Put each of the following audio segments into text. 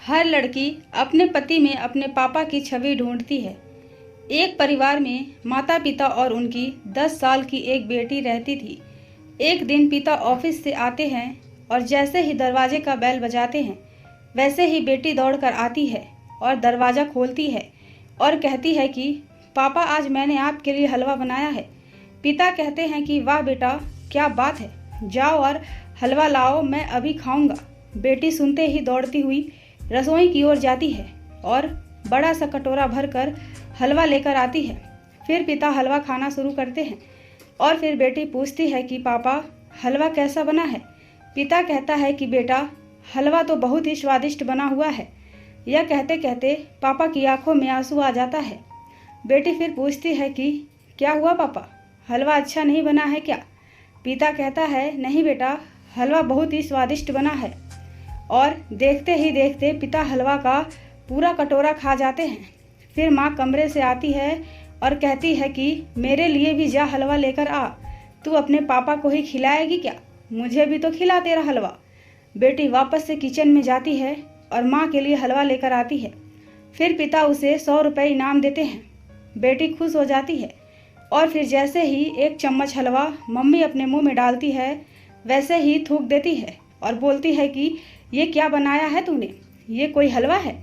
हर लड़की अपने पति में अपने पापा की छवि ढूंढती है। एक परिवार में माता पिता और उनकी 10 साल की एक बेटी रहती थी। एक दिन पिता ऑफिस से आते हैं और जैसे ही दरवाजे का बेल बजाते हैं वैसे ही बेटी दौड़कर आती है और दरवाज़ा खोलती है और कहती है कि पापा, आज मैंने आपके लिए हलवा बनाया है। पिता कहते हैं कि वाह बेटा, क्या बात है, जाओ और हलवा लाओ, मैं अभी खाऊंगा। बेटी सुनते ही दौड़ती हुई रसोई की ओर जाती है और बड़ा सा कटोरा भरकर हलवा लेकर आती है। फिर पिता हलवा खाना शुरू करते हैं और फिर बेटी पूछती है कि पापा, हलवा कैसा बना है। पिता कहता है कि बेटा, हलवा तो बहुत ही स्वादिष्ट बना हुआ है। यह कहते कहते पापा की आंखों में आंसू आ जाता है। बेटी फिर पूछती है कि क्या हुआ पापा, हलवा अच्छा नहीं बना है क्या। पिता कहता है नहीं बेटा, हलवा बहुत ही स्वादिष्ट बना है। और देखते ही देखते पिता हलवा का पूरा कटोरा खा जाते हैं। फिर माँ कमरे से आती है और कहती है कि मेरे लिए भी जा हलवा लेकर आ। तू अपने पापा को ही खिलाएगी क्या, मुझे भी तो खिला तेरा हलवा। बेटी वापस से किचन में जाती है और माँ के लिए हलवा लेकर आती है। फिर पिता उसे 100 रुपये इनाम देते हैं। बेटी खुश हो जाती है और फिर जैसे ही एक चम्मच हलवा मम्मी अपने मुंह में डालती है वैसे ही थूक देती है और बोलती है कि ये क्या बनाया है तूने, ये कोई हलवा है,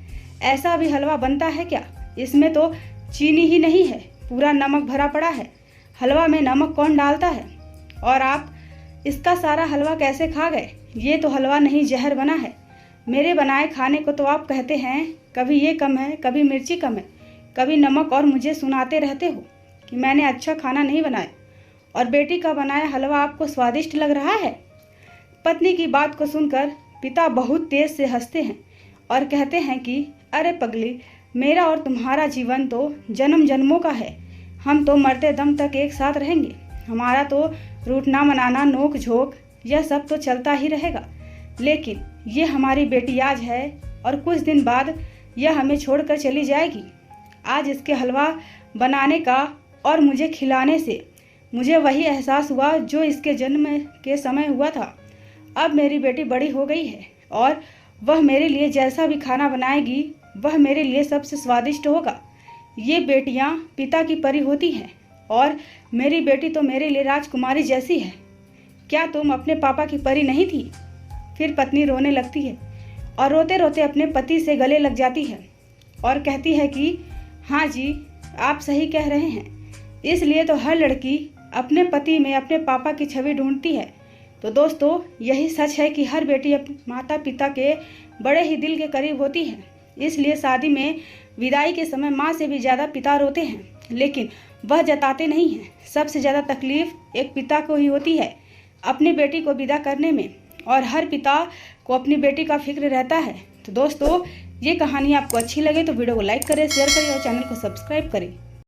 ऐसा भी हलवा बनता है क्या, इसमें तो चीनी ही नहीं है, पूरा नमक भरा पड़ा है, हलवा में नमक कौन डालता है, और आप इसका सारा हलवा कैसे खा गए, ये तो हलवा नहीं जहर बना है। मेरे बनाए खाने को तो आप कहते हैं कभी ये कम है, कभी मिर्ची कम है, कभी नमक, और मुझे सुनाते रहते हो कि मैंने अच्छा खाना नहीं बनाया और बेटी का बनाया हलवा आपको स्वादिष्ट लग रहा है। पत्नी की बात को सुनकर पिता बहुत तेज से हंसते हैं और कहते हैं कि अरे पगली, मेरा और तुम्हारा जीवन तो जन्म जन्मों का है, हम तो मरते दम तक एक साथ रहेंगे, हमारा तो रूठना मनाना नोक झोंक यह सब तो चलता ही रहेगा, लेकिन ये हमारी बेटी आज है और कुछ दिन बाद यह हमें छोड़कर चली जाएगी। आज इसके हलवा बनाने का और मुझे खिलाने से मुझे वही एहसास हुआ जो इसके जन्म के समय हुआ था। अब मेरी बेटी बड़ी हो गई है और वह मेरे लिए जैसा भी खाना बनाएगी वह मेरे लिए सबसे स्वादिष्ट होगा। ये बेटियां पिता की परी होती हैं और मेरी बेटी तो मेरे लिए राजकुमारी जैसी है। क्या तुम अपने पापा की परी नहीं थी। फिर पत्नी रोने लगती है और रोते रोते अपने पति से गले लग जाती है और कहती है कि हाँ जी, आप सही कह रहे हैं, इसलिए तो हर लड़की अपने पति में अपने पापा की छवि ढूंढती है। तो दोस्तों, यही सच है कि हर बेटी अपने माता पिता के बड़े ही दिल के करीब होती है। इसलिए शादी में विदाई के समय माँ से भी ज़्यादा पिता रोते हैं, लेकिन वह जताते नहीं हैं। सबसे ज़्यादा तकलीफ एक पिता को ही होती है अपनी बेटी को विदा करने में, और हर पिता को अपनी बेटी का फिक्र रहता है। तो दोस्तों, ये कहानी आपको अच्छी लगे तो वीडियो को लाइक करें, शेयर करें और चैनल को सब्सक्राइब करें।